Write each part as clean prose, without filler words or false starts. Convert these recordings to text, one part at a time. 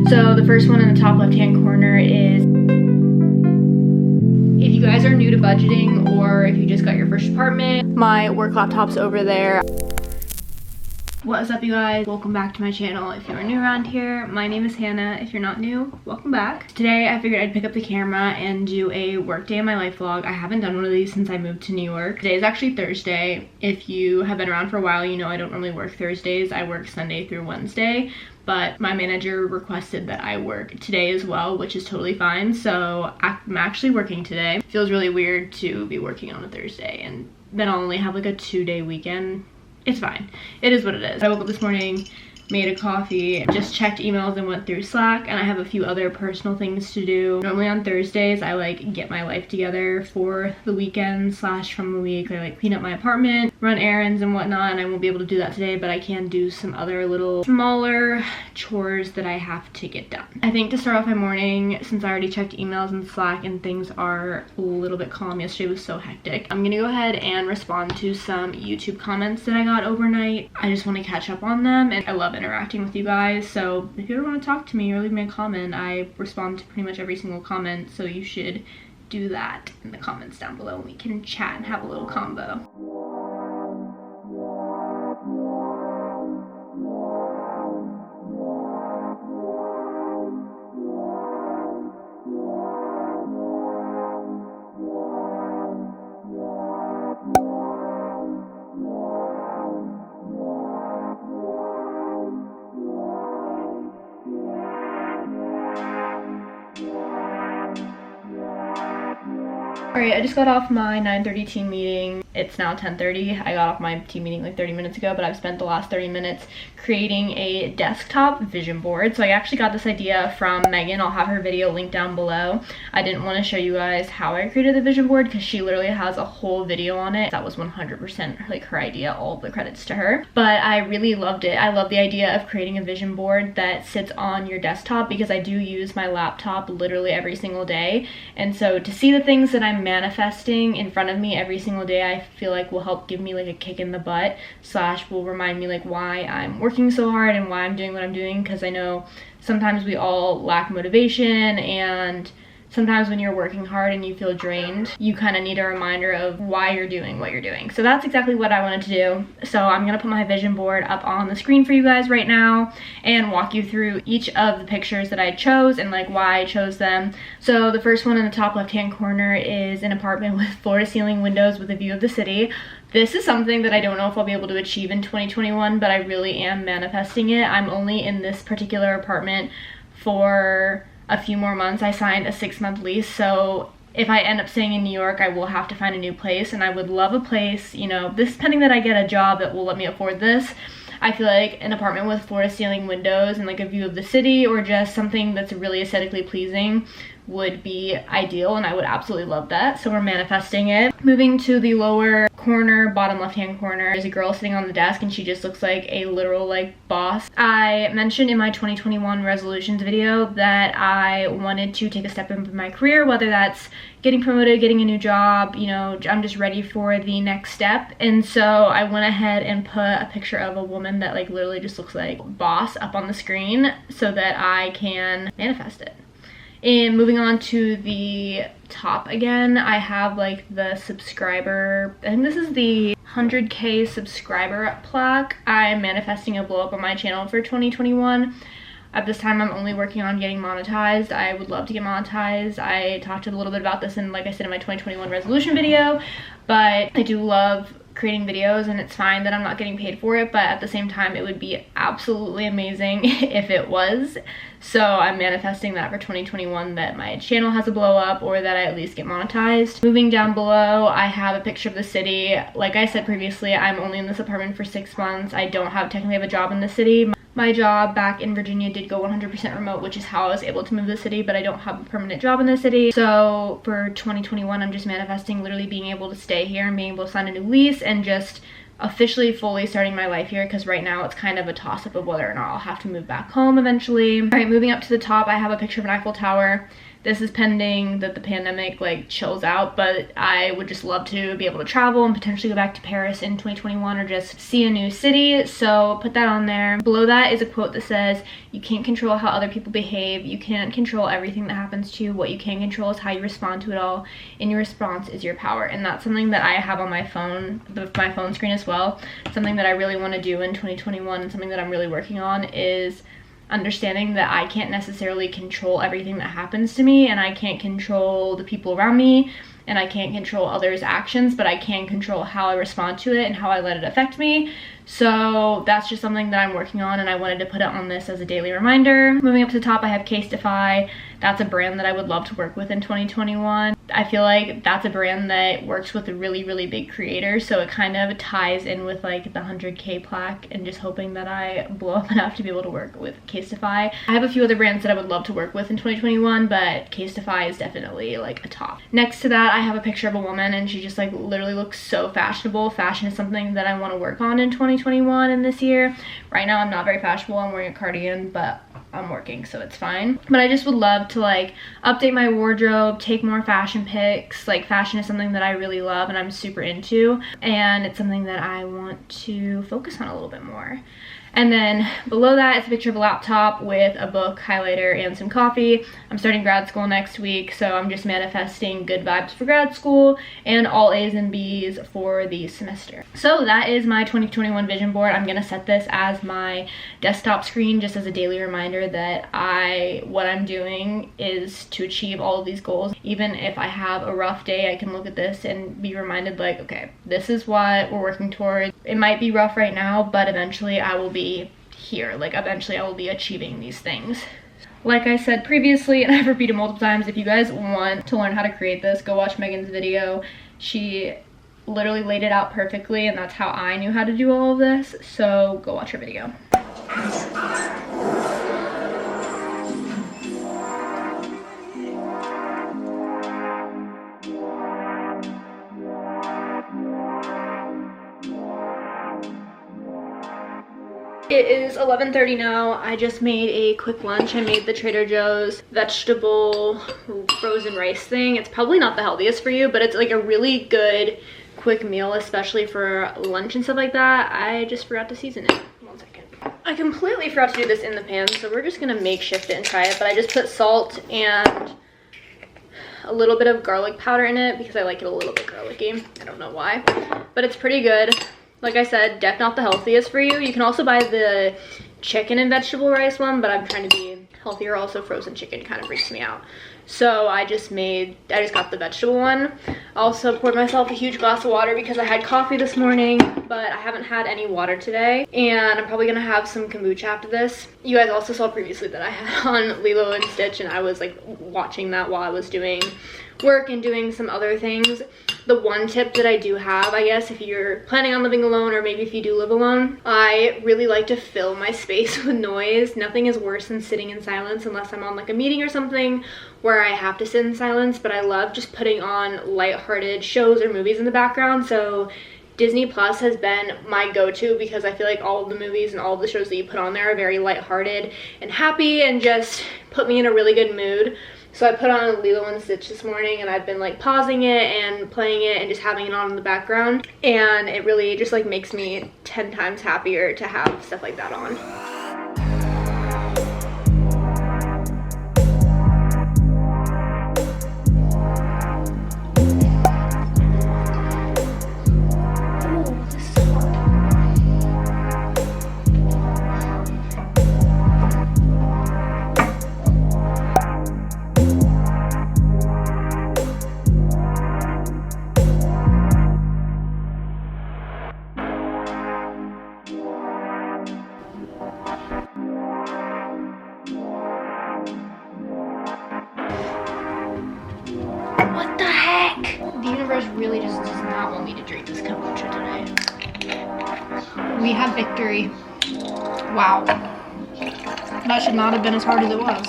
So the first one in the top left-hand corner is, if you guys are new to budgeting or if you just got your first apartment, my work laptop's over there. What's up, you guys? Welcome back to my channel. If you're new around here, my name is Hannah. If you're not new, welcome back. Today I figured I'd pick up the camera and do a work day in my life vlog. I haven't done one of these since I moved to New York. Today is actually Thursday. If you have been around for a while, you know I don't normally work Thursdays. I work Sunday through Wednesday, but my manager requested that I work today as well, which is totally fine. So I'm actually working today. It feels really weird to be working on a Thursday and then I'll only have like a 2-day weekend. It's fine. It is what it is. I woke up this morning, made a coffee, just checked emails and went through Slack, and I have a few other personal things to do. Normally on Thursdays, I like get my life together for the weekend / from the week. I like clean up my apartment, run errands and whatnot, and I won't be able to do that today, but I can do some other little smaller chores that I have to get done. I think to start off my morning, since I already checked emails and Slack and things are a little bit calm, yesterday was so hectic, I'm gonna go ahead and respond to some YouTube comments that I got overnight. I just want to catch up on them, and I love interacting with you guys, so if you ever want to talk to me or leave me a comment, I respond to pretty much every single comment, so you should do that in the comments down below and we can chat and have a little combo. Alright, I just got off my 9:30 team meeting. It's now 10:30. I got off my team meeting like 30 minutes ago, but I've spent the last 30 minutes creating a desktop vision board. So I actually got this idea from Megan. I'll have her video linked down below. I didn't want to show you guys how I created the vision board because she literally has a whole video on it. That was 100% like her idea, all of the credits to her. But I really loved it. I love the idea of creating a vision board that sits on your desktop because I do use my laptop literally every single day. And so to see the things that I'm manifesting in front of me every single day, I feel like will help give me like a kick in the butt / will remind me like why I'm working so hard and why I'm doing what I'm doing, because I know sometimes we all lack motivation, and sometimes when you're working hard and you feel drained, you kind of need a reminder of why you're doing what you're doing. So that's exactly what I wanted to do. So I'm gonna put my vision board up on the screen for you guys right now and walk you through each of the pictures that I chose and like why I chose them. So the first one in the top left-hand corner is an apartment with floor-to-ceiling windows with a view of the city. This is something that I don't know if I'll be able to achieve in 2021, but I really am manifesting it. I'm only in this particular apartment for a few more months. I signed a 6-month lease, so if I end up staying in New York, I will have to find a new place, and I would love a place, you know, this pending that I get a job that will let me afford this. I feel like an apartment with floor-to-ceiling windows and like a view of the city, or just something that's really aesthetically pleasing, would be ideal, and I would absolutely love that. So we're manifesting it. Moving to the lower corner, bottom left-hand corner, there's a girl sitting on the desk and she just looks like a literal like boss. I mentioned in my 2021 resolutions video that I wanted to take a step in my career, whether that's getting promoted, getting a new job, you know, I'm just ready for the next step. And so I went ahead and put a picture of a woman that like literally just looks like boss up on the screen so that I can manifest it. And moving on to the top again, I have like the subscriber, I think this is the 100K subscriber plaque. I'm manifesting a blow up on my channel for 2021. At this time, I'm only working on getting monetized. I would love to get monetized. I talked a little bit about this in, like I said, in my 2021 resolution video, but I do love creating videos, and it's fine that I'm not getting paid for it, but at the same time it would be absolutely amazing if it was. So I'm manifesting that for 2021, that my channel has a blow up or that I at least get monetized. Moving down below, I have a picture of the city. Like I said previously, I'm only in this apartment for 6 months. I don't technically have a job in the city. My job back in Virginia did go 100% remote, which is how I was able to move to the city, but I don't have a permanent job in the city. So for 2021, I'm just manifesting literally being able to stay here and being able to sign a new lease and just officially fully starting my life here, because right now it's kind of a toss-up of whether or not I'll have to move back home eventually. All right, moving up to the top, I have a picture of an Eiffel Tower. This is pending that the pandemic like chills out, but I would just love to be able to travel and potentially go back to Paris in 2021 or just see a new city. So put that on there. Below that is a quote that says, you can't control how other people behave. You can't control everything that happens to you. What you can control is how you respond to it all, and your response is your power. And that's something that I have on my phone, my phone screen as well. Something that I really want to do in 2021 and something that I'm really working on is understanding that I can't necessarily control everything that happens to me, and I can't control the people around me, and I can't control others' actions, but I can control how I respond to it and how I let it affect me. So that's just something that I'm working on, and I wanted to put it on this as a daily reminder. Moving up to the top, I have Casetify. That's a brand that I would love to work with in 2021. I feel like that's a brand that works with a really, really big creator, so it kind of ties in with like the 100K plaque, and just hoping that I blow up enough to be able to work with Casetify. I have a few other brands that I would love to work with in 2021, but Casetify is definitely like a top. Next to that, I have a picture of a woman, and she just like literally looks so fashionable. Fashion is something that I want to work on in 2021 and this year. Right now I'm not very fashionable. I'm wearing a cardigan, but I'm working, so it's fine. But I just would love to like update my wardrobe, take more fashion pics. Like fashion is something that I really love and I'm super into, and it's something that I want to focus on a little bit more. And then below that is a picture of a laptop with a book, highlighter, and some coffee. I'm starting grad school next week, so I'm just manifesting good vibes for grad school and all A's and B's for the semester. So that is my 2021 vision board. I'm gonna set this as my desktop screen just as a daily reminder that what I'm doing is to achieve all of these goals. Even if I have a rough day, I can look at this and be reminded like, okay, this is what we're working towards. It might be rough right now, but eventually I will be here. Like eventually I will be achieving these things. Like I said previously, and I've repeated multiple times, if you guys want to learn how to create this, go watch Megan's video. She literally laid it out perfectly, and that's how I knew how to do all of this, so go watch her video. It is 11:30 now. I just made a quick lunch. I made the Trader Joe's vegetable frozen rice thing. It's probably not the healthiest for you, but it's like a really good quick meal, especially for lunch and stuff like that. I just forgot to season it. 1 second. I completely forgot to do this in the pan, so we're just gonna makeshift it and try it, but I just put salt and a little bit of garlic powder in it because I like it a little bit garlicky. I don't know why, but it's pretty good. Like I said, definitely not the healthiest for you. You can also buy the chicken and vegetable rice one, but I'm trying to be healthier. Also, frozen chicken kind of freaks me out. So I just got the vegetable one. Also poured myself a huge glass of water because I had coffee this morning, but I haven't had any water today. And I'm probably gonna have some kombucha after this. You guys also saw previously that I had on Lilo and Stitch, and I was like watching that while I was doing work and doing some other things. The one tip that I do have, I guess, if you're planning on living alone, or maybe if you do live alone, I really like to fill my space with noise. Nothing is worse than sitting in silence unless I'm on like a meeting or something where I have to sit in silence, but I love just putting on lighthearted shows or movies in the background. So Disney Plus has been my go-to because I feel like all of the movies and all of the shows that you put on there are very lighthearted and happy and just put me in a really good mood. So I put on Lilo and Stitch this morning, and I've been like pausing it and playing it and just having it on in the background, and it really just like makes me 10 times happier to have stuff like that on. Really just does not want me to drink this kombucha today. We have victory. Wow. That should not have been as hard as it was.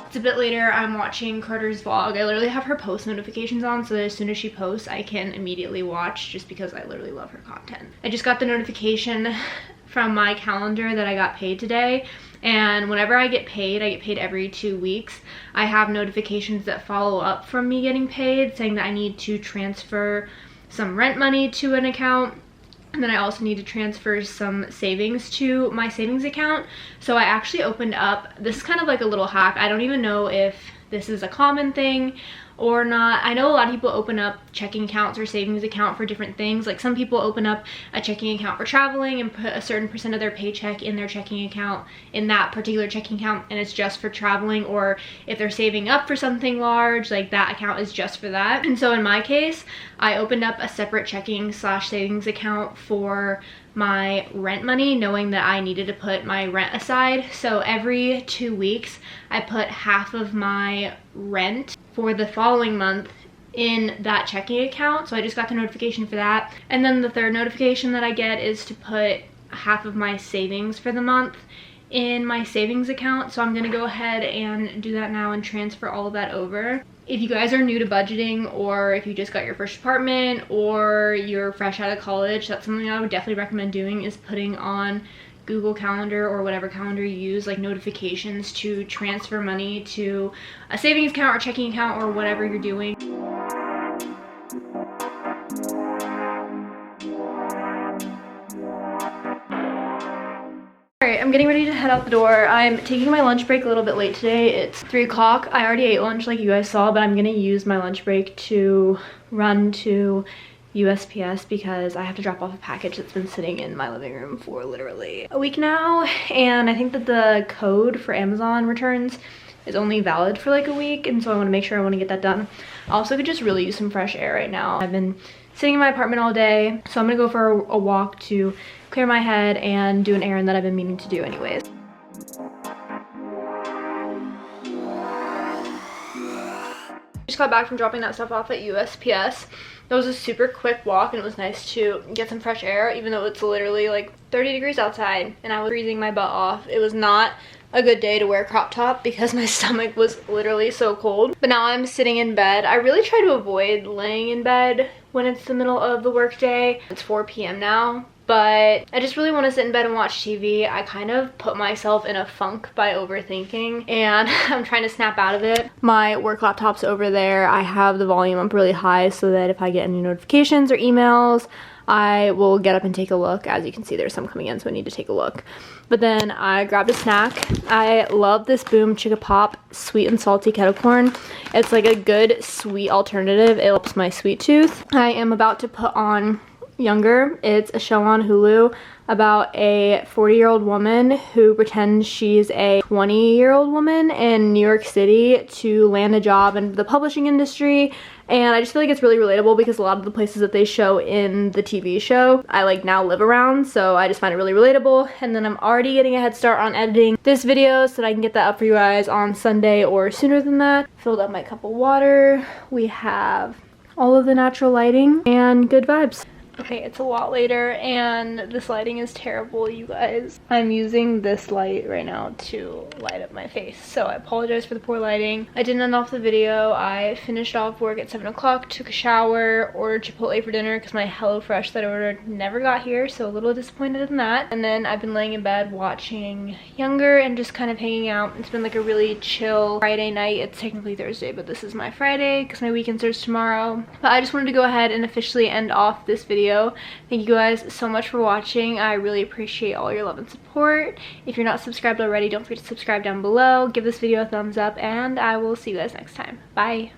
It's a bit later, I'm watching Carter's vlog. I literally have her post notifications on so that as soon as she posts, I can immediately watch just because I literally love her content. I just got the notification from my calendar that I got paid today, and whenever I get paid every 2 weeks. I have notifications that follow up from me getting paid saying that I need to transfer some rent money to an account, and then I also need to transfer some savings to my savings account. So I actually opened up, this is kind of like a little hack. I don't even know if this is a common thing or not. I know a lot of people open up checking accounts or savings account for different things. Like some people open up a checking account for traveling and put a certain percent of their paycheck in their checking account, in that particular checking account, and it's just for traveling. Or if they're saving up for something large, like that account is just for that. And so in my case, I opened up a separate checking / savings account for my rent money, knowing that I needed to put my rent aside. So every 2 weeks, I put half of my rent for the following month in that checking account. So I just got the notification for that. And then the third notification that I get is to put half of my savings for the month in my savings account. So I'm gonna go ahead and do that now and transfer all of that over. If you guys are new to budgeting, or if you just got your first apartment, or you're fresh out of college, that's something I would definitely recommend doing, is putting on Google Calendar or whatever calendar you use, like notifications to transfer money to a savings account or checking account or whatever you're doing. Alright, I'm getting ready to head out the door. I'm taking my lunch break a little bit late today. It's 3 o'clock. I already ate lunch like you guys saw, but I'm gonna use my lunch break to run to USPS because I have to drop off a package that's been sitting in my living room for literally a week now. And I think that the code for Amazon returns is only valid for like a week, and so I want to make sure I want to get that done. I also could just really use some fresh air right now. I've been sitting in my apartment all day, so I'm gonna go for a walk to clear my head and do an errand that I've been meaning to do anyways. Just got back from dropping that stuff off at USPS. It was a super quick walk, and it was nice to get some fresh air, even though it's literally like 30 degrees outside and I was freezing my butt off. It was not a good day to wear a crop top because my stomach was literally so cold. But now I'm sitting in bed. I really try to avoid laying in bed when it's the middle of the workday. It's 4 p.m. now, but I just really want to sit in bed and watch TV. I kind of put myself in a funk by overthinking, and I'm trying to snap out of it. My work laptop's over there. I have the volume up really high so that if I get any notifications or emails, I will get up and take a look. As you can see, there's some coming in, so I need to take a look. But then I grabbed a snack. I love this Boom Chicka Pop sweet and salty kettle corn. It's like a good sweet alternative. It helps my sweet tooth. I am about to put on Younger. It's a show on Hulu about a 40-year-old woman who pretends she's a 20-year-old woman in New York City to land a job in the publishing industry. And I just feel like it's really relatable because a lot of the places that they show in the TV show I like now live around, so I just find it really relatable. And then I'm already getting a head start on editing this video so that I can get that up for you guys on Sunday or sooner than that. Filled up my cup of water. We have all of the natural lighting and good vibes. Okay, it's a lot later and this lighting is terrible, you guys. I'm using this light right now to light up my face, so I apologize for the poor lighting. I didn't end off the video. I finished off work at 7 o'clock, took a shower, ordered Chipotle for dinner because my HelloFresh that I ordered never got here, so a little disappointed in that. And then I've been laying in bed watching Younger and just kind of hanging out. It's been like a really chill Friday night. It's technically Thursday, but this is my Friday because my weekend starts tomorrow. But I just wanted to go ahead and officially end off this video. Thank you guys so much for watching. I really appreciate all your love and support. If you're not subscribed already, don't forget to subscribe down below. Give this video a thumbs up, and I will see you guys next time. Bye.